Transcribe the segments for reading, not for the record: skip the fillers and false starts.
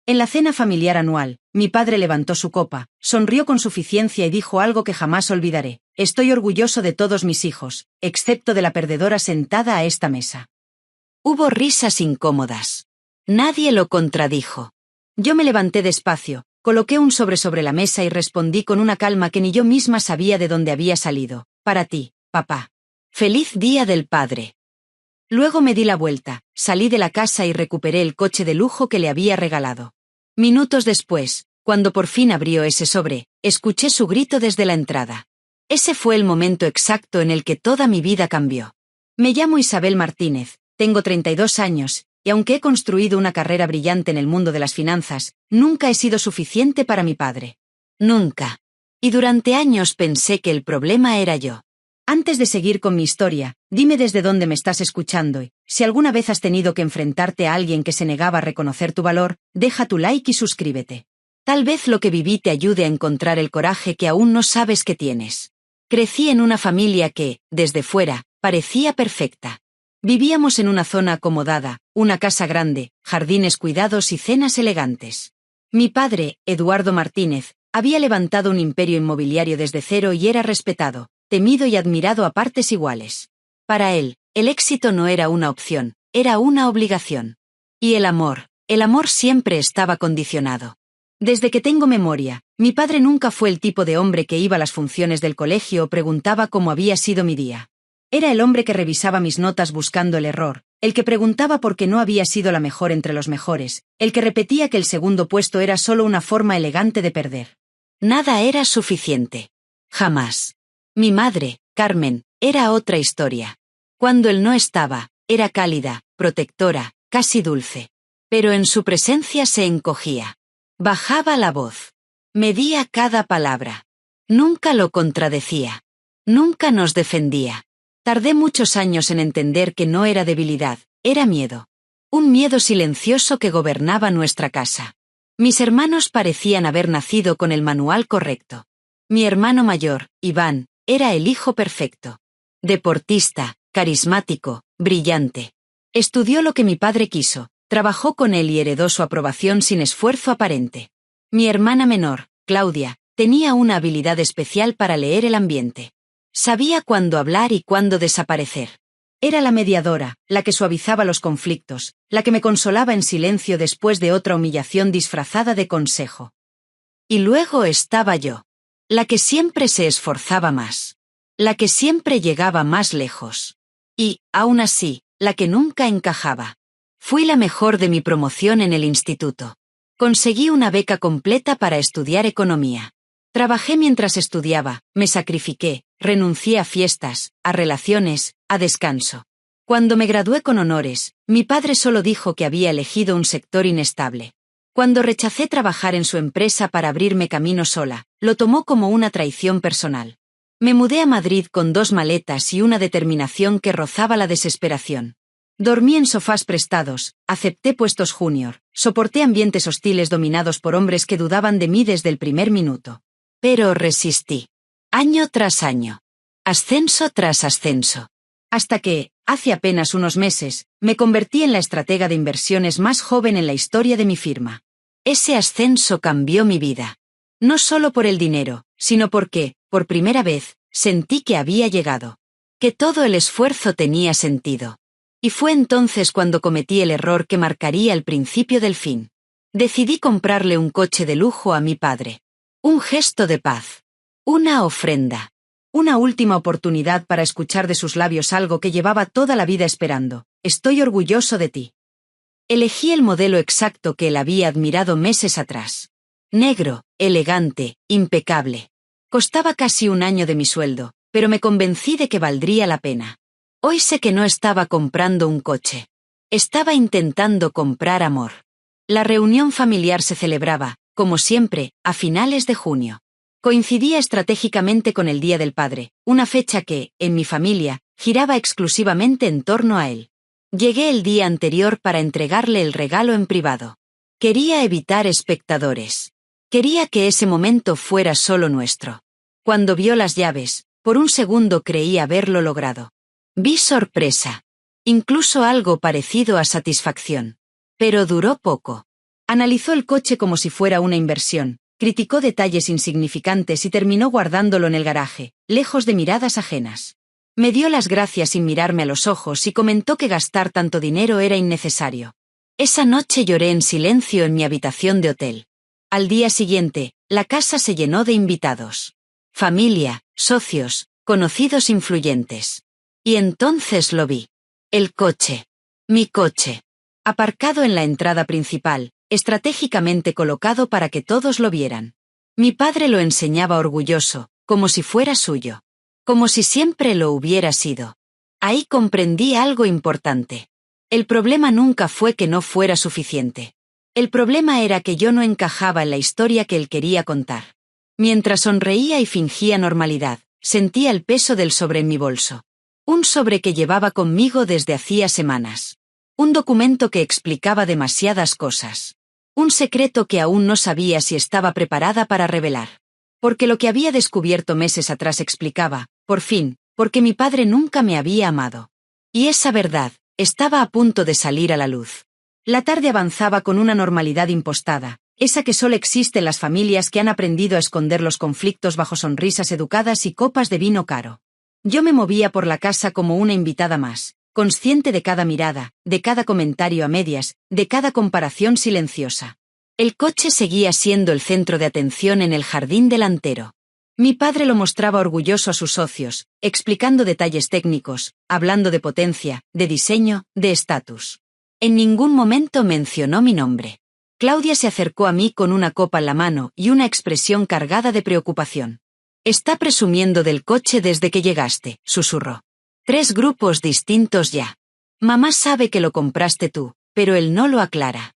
En la cena familiar anual, mi padre levantó su copa, sonrió con suficiencia y dijo algo que jamás olvidaré: estoy orgulloso de todos mis hijos, excepto de la perdedora sentada a esta mesa. Hubo risas incómodas. Nadie lo contradijo. Yo me levanté despacio, coloqué un sobre la mesa y respondí con una calma que ni yo misma sabía de dónde había salido: para ti, papá. Feliz Día del Padre. Luego me di la vuelta, salí de la casa y recuperé el coche de lujo que le había regalado. Minutos después, cuando por fin abrió ese sobre, escuché su grito desde la entrada. Ese fue el momento exacto en el que toda mi vida cambió. Me llamo Isabel Martínez, tengo 32 años, y aunque he construido una carrera brillante en el mundo de las finanzas, nunca he sido suficiente para mi padre. Nunca. Y durante años pensé que el problema era yo. Antes de seguir con mi historia, dime desde dónde me estás escuchando y, si alguna vez has tenido que enfrentarte a alguien que se negaba a reconocer tu valor, deja tu like y suscríbete. Tal vez lo que viví te ayude a encontrar el coraje que aún no sabes que tienes. Crecí en una familia que, desde fuera, parecía perfecta. Vivíamos en una zona acomodada, una casa grande, jardines cuidados y cenas elegantes. Mi padre, Eduardo Martínez, había levantado un imperio inmobiliario desde cero y era respetado, temido y admirado a partes iguales. Para él, el éxito no era una opción, era una obligación. Y el amor siempre estaba condicionado. Desde que tengo memoria, mi padre nunca fue el tipo de hombre que iba a las funciones del colegio o preguntaba cómo había sido mi día. Era el hombre que revisaba mis notas buscando el error, el que preguntaba por qué no había sido la mejor entre los mejores, el que repetía que el segundo puesto era solo una forma elegante de perder. Nada era suficiente. Jamás. Mi madre, Carmen, era otra historia. Cuando él no estaba, era cálida, protectora, casi dulce. Pero en su presencia se encogía. Bajaba la voz. Medía cada palabra. Nunca lo contradecía. Nunca nos defendía. Tardé muchos años en entender que no era debilidad, era miedo. Un miedo silencioso que gobernaba nuestra casa. Mis hermanos parecían haber nacido con el manual correcto. Mi hermano mayor, Iván, era el hijo perfecto. Deportista, carismático, brillante. Estudió lo que mi padre quiso, trabajó con él y heredó su aprobación sin esfuerzo aparente. Mi hermana menor, Claudia, tenía una habilidad especial para leer el ambiente. Sabía cuándo hablar y cuándo desaparecer. Era la mediadora, la que suavizaba los conflictos, la que me consolaba en silencio después de otra humillación disfrazada de consejo. Y luego estaba yo. La que siempre se esforzaba más. La que siempre llegaba más lejos. Y, aún así, la que nunca encajaba. Fui la mejor de mi promoción en el instituto. Conseguí una beca completa para estudiar economía. Trabajé mientras estudiaba, me sacrifiqué, renuncié a fiestas, a relaciones, a descanso. Cuando me gradué con honores, mi padre solo dijo que había elegido un sector inestable. Cuando rechacé trabajar en su empresa para abrirme camino sola, lo tomó como una traición personal. Me mudé a Madrid con 2 maletas y una determinación que rozaba la desesperación. Dormí en sofás prestados, acepté puestos junior, soporté ambientes hostiles dominados por hombres que dudaban de mí desde el primer minuto. Pero resistí. Año tras año. Ascenso tras ascenso. Hasta que, hace apenas unos meses, me convertí en la estratega de inversiones más joven en la historia de mi firma. Ese ascenso cambió mi vida. No solo por el dinero, sino porque, por primera vez, sentí que había llegado. Que todo el esfuerzo tenía sentido. Y fue entonces cuando cometí el error que marcaría el principio del fin. Decidí comprarle un coche de lujo a mi padre. Un gesto de paz. Una ofrenda. Una última oportunidad para escuchar de sus labios algo que llevaba toda la vida esperando: estoy orgulloso de ti. Elegí el modelo exacto que él había admirado meses atrás. Negro, elegante, impecable. Costaba casi un año de mi sueldo, pero me convencí de que valdría la pena. Hoy sé que no estaba comprando un coche. Estaba intentando comprar amor. La reunión familiar se celebraba, como siempre, a finales de junio. Coincidía estratégicamente con el Día del Padre, una fecha que, en mi familia, giraba exclusivamente en torno a él. Llegué el día anterior para entregarle el regalo en privado. Quería evitar espectadores. Quería que ese momento fuera solo nuestro. Cuando vio las llaves, por un segundo creí haberlo logrado. Vi sorpresa. Incluso algo parecido a satisfacción. Pero duró poco. Analizó el coche como si fuera una inversión, criticó detalles insignificantes y terminó guardándolo en el garaje, lejos de miradas ajenas. Me dio las gracias sin mirarme a los ojos y comentó que gastar tanto dinero era innecesario. Esa noche lloré en silencio en mi habitación de hotel. Al día siguiente, la casa se llenó de invitados. Familia, socios, conocidos influyentes. Y entonces lo vi. El coche. Mi coche. Aparcado en la entrada principal, estratégicamente colocado para que todos lo vieran. Mi padre lo enseñaba orgulloso, como si fuera suyo. Como si siempre lo hubiera sido. Ahí comprendí algo importante. El problema nunca fue que no fuera suficiente. El problema era que yo no encajaba en la historia que él quería contar. Mientras sonreía y fingía normalidad, sentía el peso del sobre en mi bolso. Un sobre que llevaba conmigo desde hacía semanas. Un documento que explicaba demasiadas cosas. Un secreto que aún no sabía si estaba preparada para revelar. Porque lo que había descubierto meses atrás explicaba, por fin, porque mi padre nunca me había amado. Y esa verdad estaba a punto de salir a la luz. La tarde avanzaba con una normalidad impostada, esa que solo existe en las familias que han aprendido a esconder los conflictos bajo sonrisas educadas y copas de vino caro. Yo me movía por la casa como una invitada más, consciente de cada mirada, de cada comentario a medias, de cada comparación silenciosa. El coche seguía siendo el centro de atención en el jardín delantero. Mi padre lo mostraba orgulloso a sus socios, explicando detalles técnicos, hablando de potencia, de diseño, de estatus. En ningún momento mencionó mi nombre. Claudia se acercó a mí con una copa en la mano y una expresión cargada de preocupación. «Está presumiendo del coche desde que llegaste», susurró. «3 grupos distintos ya. Mamá sabe que lo compraste tú, pero él no lo aclara».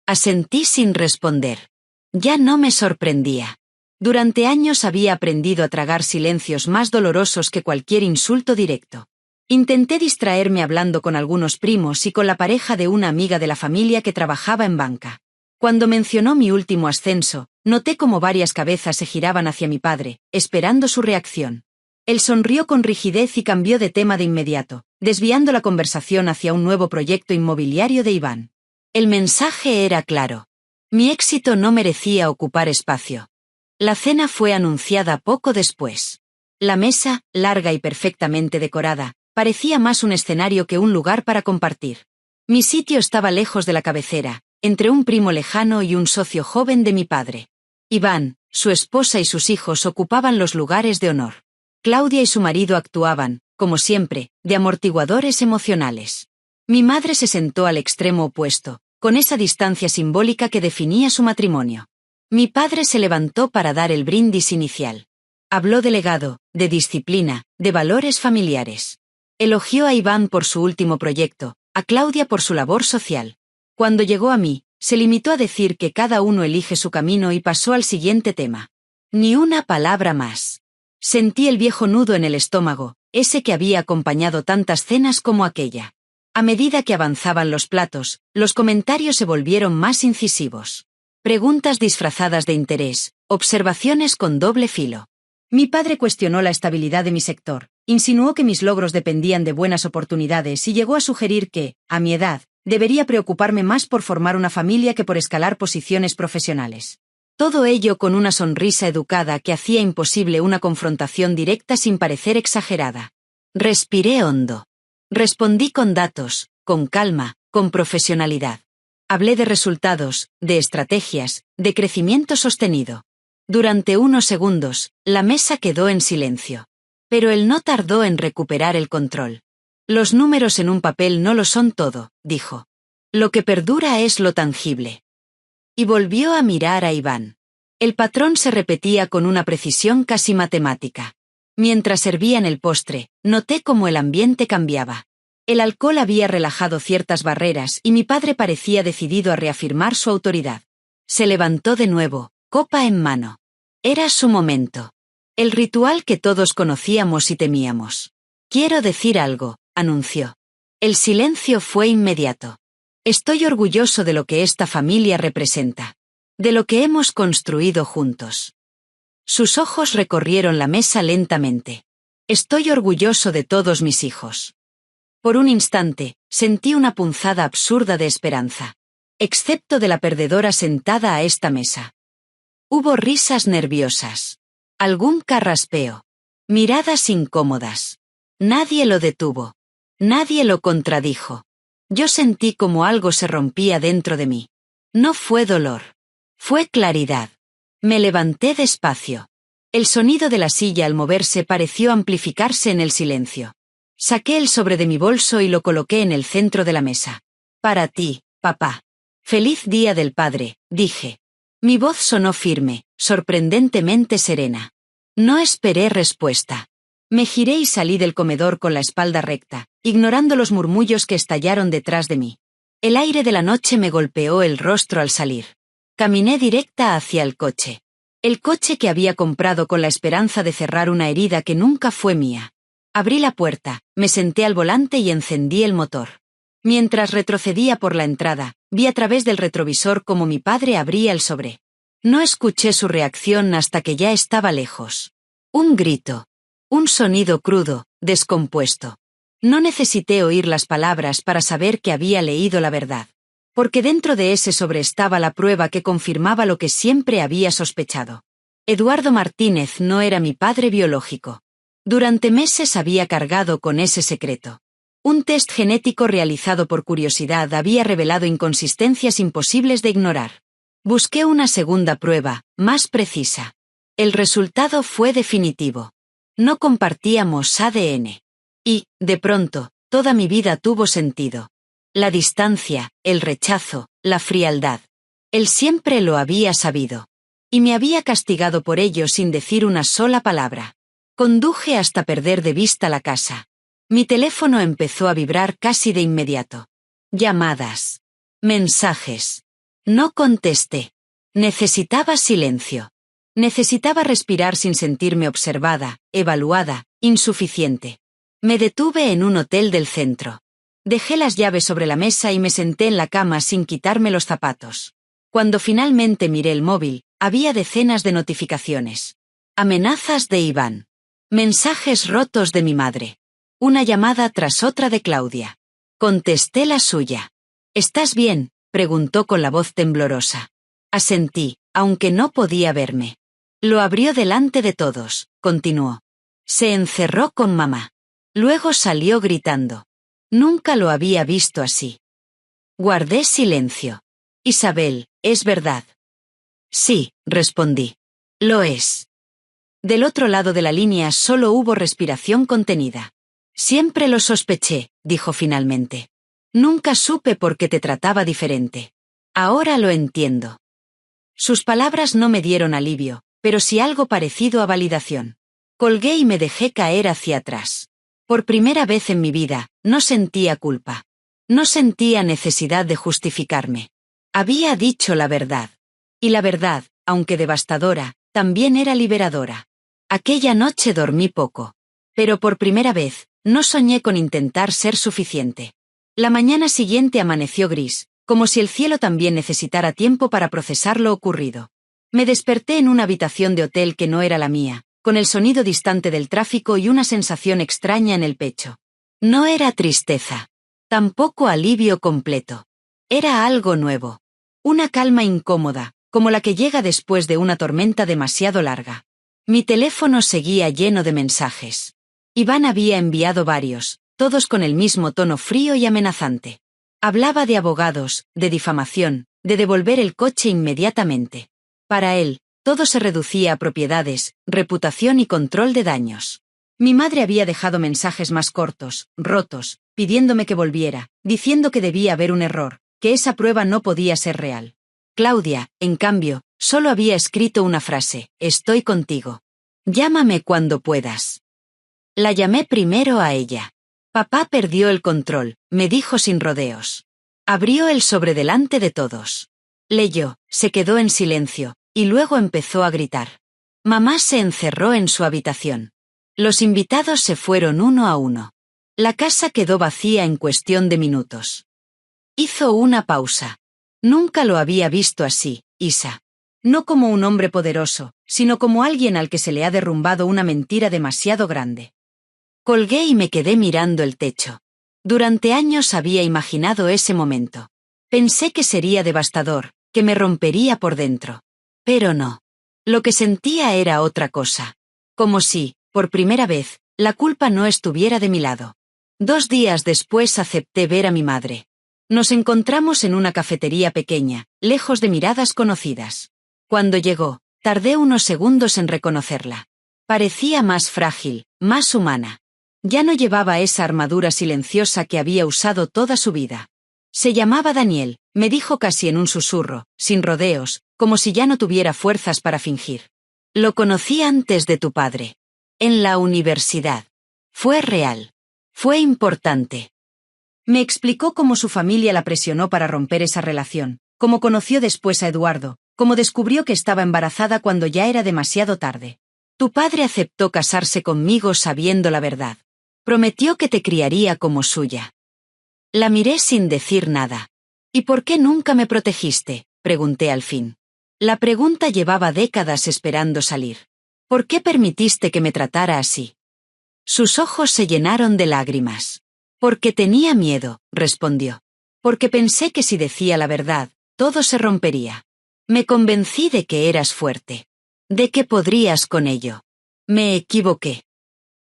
Asentí sin responder. Ya no me sorprendía. Durante años había aprendido a tragar silencios más dolorosos que cualquier insulto directo. Intenté distraerme hablando con algunos primos y con la pareja de una amiga de la familia que trabajaba en banca. Cuando mencionó mi último ascenso, noté como varias cabezas se giraban hacia mi padre, esperando su reacción. Él sonrió con rigidez y cambió de tema de inmediato, desviando la conversación hacia un nuevo proyecto inmobiliario de Iván. El mensaje era claro. Mi éxito no merecía ocupar espacio. La cena fue anunciada poco después. La mesa, larga y perfectamente decorada, parecía más un escenario que un lugar para compartir. Mi sitio estaba lejos de la cabecera, entre un primo lejano y un socio joven de mi padre. Iván, su esposa y sus hijos ocupaban los lugares de honor. Claudia y su marido actuaban, como siempre, de amortiguadores emocionales. Mi madre se sentó al extremo opuesto, con esa distancia simbólica que definía su matrimonio. Mi padre se levantó para dar el brindis inicial. Habló de legado, de disciplina, de valores familiares. Elogió a Iván por su último proyecto, a Claudia por su labor social. Cuando llegó a mí, se limitó a decir que cada uno elige su camino y pasó al siguiente tema. Ni una palabra más. Sentí el viejo nudo en el estómago, ese que había acompañado tantas cenas como aquella. A medida que avanzaban los platos, los comentarios se volvieron más incisivos. Preguntas disfrazadas de interés, observaciones con doble filo. Mi padre cuestionó la estabilidad de mi sector, insinuó que mis logros dependían de buenas oportunidades y llegó a sugerir que, a mi edad, debería preocuparme más por formar una familia que por escalar posiciones profesionales. Todo ello con una sonrisa educada que hacía imposible una confrontación directa sin parecer exagerada. Respiré hondo. Respondí con datos, con calma, con profesionalidad. Hablé de resultados, de estrategias, de crecimiento sostenido. Durante unos segundos, la mesa quedó en silencio. Pero él no tardó en recuperar el control. Los números en un papel no lo son todo, dijo. Lo que perdura es lo tangible. Y volvió a mirar a Iván. El patrón se repetía con una precisión casi matemática. Mientras servían el postre, noté cómo el ambiente cambiaba. El alcohol había relajado ciertas barreras y mi padre parecía decidido a reafirmar su autoridad. Se levantó de nuevo, copa en mano. Era su momento. El ritual que todos conocíamos y temíamos. «Quiero decir algo», anunció. El silencio fue inmediato. «Estoy orgulloso de lo que esta familia representa. De lo que hemos construido juntos». Sus ojos recorrieron la mesa lentamente. «Estoy orgulloso de todos mis hijos». Por un instante, sentí una punzada absurda de esperanza. excepto de la perdedora sentada a esta mesa. Hubo risas nerviosas. Algún carraspeo. Miradas incómodas. Nadie lo detuvo. Nadie lo contradijo. Yo sentí como algo se rompía dentro de mí. No fue dolor. Fue claridad. Me levanté despacio. El sonido de la silla al moverse pareció amplificarse en el silencio. Saqué el sobre de mi bolso y lo coloqué en el centro de la mesa. Para ti, papá. Feliz Día del Padre, dije. Mi voz sonó firme, sorprendentemente serena. No esperé respuesta. Me giré y salí del comedor con la espalda recta, ignorando los murmullos que estallaron detrás de mí. El aire de la noche me golpeó el rostro al salir. Caminé directa hacia el coche. El coche que había comprado con la esperanza de cerrar una herida que nunca fue mía. Abrí la puerta, me senté al volante y encendí el motor. Mientras retrocedía por la entrada, vi a través del retrovisor cómo mi padre abría el sobre. No escuché su reacción hasta que ya estaba lejos. Un grito. Un sonido crudo, descompuesto. No necesité oír las palabras para saber que había leído la verdad. Porque dentro de ese sobre estaba la prueba que confirmaba lo que siempre había sospechado. Eduardo Martínez no era mi padre biológico. Durante meses había cargado con ese secreto. Un test genético realizado por curiosidad había revelado inconsistencias imposibles de ignorar. Busqué una segunda prueba, más precisa. El resultado fue definitivo. No compartíamos ADN. Y, de pronto, toda mi vida tuvo sentido. La distancia, el rechazo, la frialdad. Él siempre lo había sabido. Y me había castigado por ello sin decir una sola palabra. Conduje hasta perder de vista la casa. Mi teléfono empezó a vibrar casi de inmediato. Llamadas. Mensajes. No contesté. Necesitaba silencio. Necesitaba respirar sin sentirme observada, evaluada, insuficiente. Me detuve en un hotel del centro. Dejé las llaves sobre la mesa y me senté en la cama sin quitarme los zapatos. Cuando finalmente miré el móvil, había decenas de notificaciones. Amenazas de Iván. Mensajes rotos de mi madre. Una llamada tras otra de Claudia. Contesté la suya. ¿Estás bien?, preguntó con la voz temblorosa. Asentí, aunque no podía verme. Lo abrió delante de todos, continuó. Se encerró con mamá. Luego salió gritando. Nunca lo había visto así. Guardé silencio. Isabel, ¿es verdad? Sí, respondí. Lo es. Del otro lado de la línea solo hubo respiración contenida. Siempre lo sospeché, dijo finalmente. Nunca supe por qué te trataba diferente. Ahora lo entiendo. Sus palabras no me dieron alivio, pero sí algo parecido a validación. Colgué y me dejé caer hacia atrás. Por primera vez en mi vida, no sentía culpa. No sentía necesidad de justificarme. Había dicho la verdad. Y la verdad, aunque devastadora, también era liberadora. Aquella noche dormí poco. Pero por primera vez, no soñé con intentar ser suficiente. La mañana siguiente amaneció gris, como si el cielo también necesitara tiempo para procesar lo ocurrido. Me desperté en una habitación de hotel que no era la mía, con el sonido distante del tráfico y una sensación extraña en el pecho. No era tristeza. Tampoco alivio completo. Era algo nuevo. Una calma incómoda, como la que llega después de una tormenta demasiado larga. Mi teléfono seguía lleno de mensajes. Iván había enviado varios, todos con el mismo tono frío y amenazante. Hablaba de abogados, de difamación, de devolver el coche inmediatamente. Para él, todo se reducía a propiedades, reputación y control de daños. Mi madre había dejado mensajes más cortos, rotos, pidiéndome que volviera, diciendo que debía haber un error, que esa prueba no podía ser real. Claudia, en cambio, solo había escrito una frase: estoy contigo. Llámame cuando puedas. La llamé primero a ella. Papá perdió el control, me dijo sin rodeos. Abrió el sobre delante de todos. Leyó, se quedó en silencio, y luego empezó a gritar. Mamá se encerró en su habitación. Los invitados se fueron uno a uno. La casa quedó vacía en cuestión de minutos. Hizo una pausa. Nunca lo había visto así, Isa. No como un hombre poderoso, sino como alguien al que se le ha derrumbado una mentira demasiado grande. Colgué y me quedé mirando el techo. Durante años había imaginado ese momento. Pensé que sería devastador, que me rompería por dentro. Pero no. Lo que sentía era otra cosa. Como si, por primera vez, la culpa no estuviera de mi lado. 2 días después acepté ver a mi madre. Nos encontramos en una cafetería pequeña, lejos de miradas conocidas. Cuando llegó, tardé unos segundos en reconocerla. Parecía más frágil, más humana. Ya no llevaba esa armadura silenciosa que había usado toda su vida. Se llamaba Daniel, me dijo casi en un susurro, sin rodeos, como si ya no tuviera fuerzas para fingir. Lo conocí antes de tu padre. En la universidad. Fue real. Fue importante. Me explicó cómo su familia la presionó para romper esa relación, cómo conoció después a Eduardo, cómo descubrió que estaba embarazada cuando ya era demasiado tarde. Tu padre aceptó casarse conmigo sabiendo la verdad. Prometió que te criaría como suya. La miré sin decir nada. ¿Y por qué nunca me protegiste?, pregunté al fin. La pregunta llevaba décadas esperando salir. ¿Por qué permitiste que me tratara así? Sus ojos se llenaron de lágrimas. Porque tenía miedo, respondió. Porque pensé que si decía la verdad, todo se rompería. Me convencí de que eras fuerte. De que podrías con ello. Me equivoqué.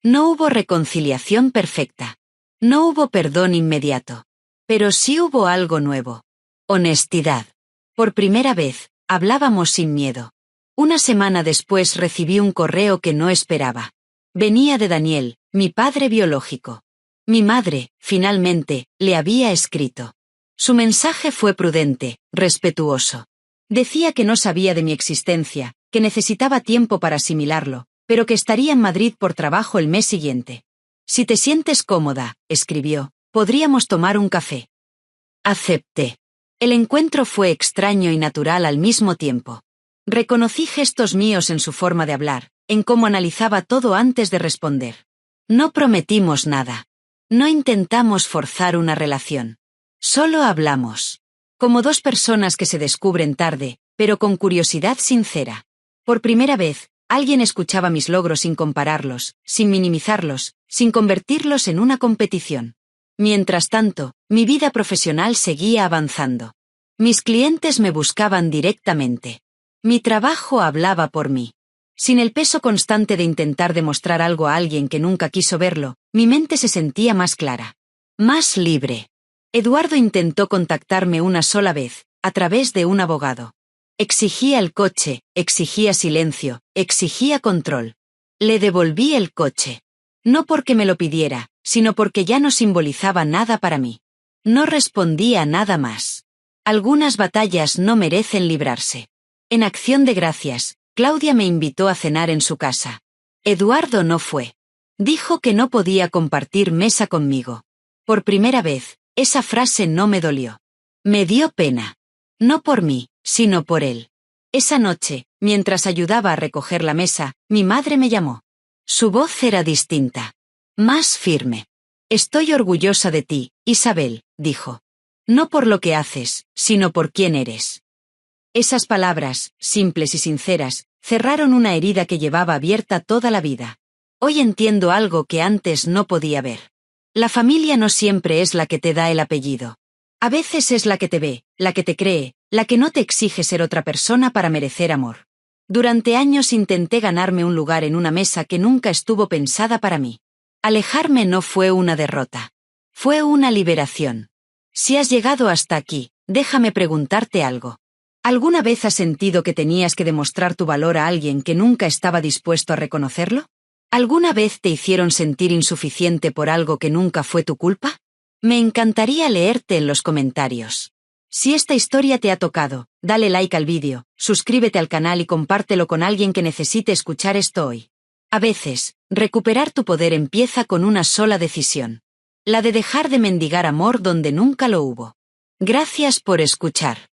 No hubo reconciliación perfecta. No hubo perdón inmediato. Pero sí hubo algo nuevo. Honestidad. Por primera vez, hablábamos sin miedo. Una semana después recibí un correo que no esperaba. Venía de Daniel, mi padre biológico. Mi madre, finalmente, le había escrito. Su mensaje fue prudente, respetuoso. Decía que no sabía de mi existencia, que necesitaba tiempo para asimilarlo, pero que estaría en Madrid por trabajo el mes siguiente. Si te sientes cómoda, escribió, podríamos tomar un café. Acepté. El encuentro fue extraño y natural al mismo tiempo. Reconocí gestos míos en su forma de hablar, en cómo analizaba todo antes de responder. No prometimos nada. No intentamos forzar una relación. Solo hablamos. Como 2 personas que se descubren tarde, pero con curiosidad sincera. Por primera vez, alguien escuchaba mis logros sin compararlos, sin minimizarlos, sin convertirlos en una competición. Mientras tanto, mi vida profesional seguía avanzando. Mis clientes me buscaban directamente. Mi trabajo hablaba por mí. Sin el peso constante de intentar demostrar algo a alguien que nunca quiso verlo, mi mente se sentía más clara. Más libre. Eduardo intentó contactarme una sola vez, a través de un abogado. Exigía el coche, exigía silencio, exigía control. Le devolví el coche. No porque me lo pidiera, sino porque ya no simbolizaba nada para mí. No respondía nada más. Algunas batallas no merecen librarse. En acción de gracias, Claudia me invitó a cenar en su casa. Eduardo no fue. Dijo que no podía compartir mesa conmigo. Por primera vez, esa frase no me dolió. Me dio pena. No por mí, sino por él. Esa noche, mientras ayudaba a recoger la mesa, mi madre me llamó. Su voz era distinta. Más firme. Estoy orgullosa de ti, Isabel, dijo. No por lo que haces, sino por quién eres. Esas palabras, simples y sinceras, cerraron una herida que llevaba abierta toda la vida. Hoy entiendo algo que antes no podía ver. La familia no siempre es la que te da el apellido. A veces es la que te ve, la que te cree, la que no te exige ser otra persona para merecer amor. Durante años intenté ganarme un lugar en una mesa que nunca estuvo pensada para mí. Alejarme no fue una derrota. Fue una liberación. Si has llegado hasta aquí, déjame preguntarte algo. ¿Alguna vez has sentido que tenías que demostrar tu valor a alguien que nunca estaba dispuesto a reconocerlo? ¿Alguna vez te hicieron sentir insuficiente por algo que nunca fue tu culpa? Me encantaría leerte en los comentarios. Si esta historia te ha tocado, dale like al vídeo, suscríbete al canal y compártelo con alguien que necesite escuchar esto hoy. A veces, recuperar tu poder empieza con una sola decisión. La de dejar de mendigar amor donde nunca lo hubo. Gracias por escuchar.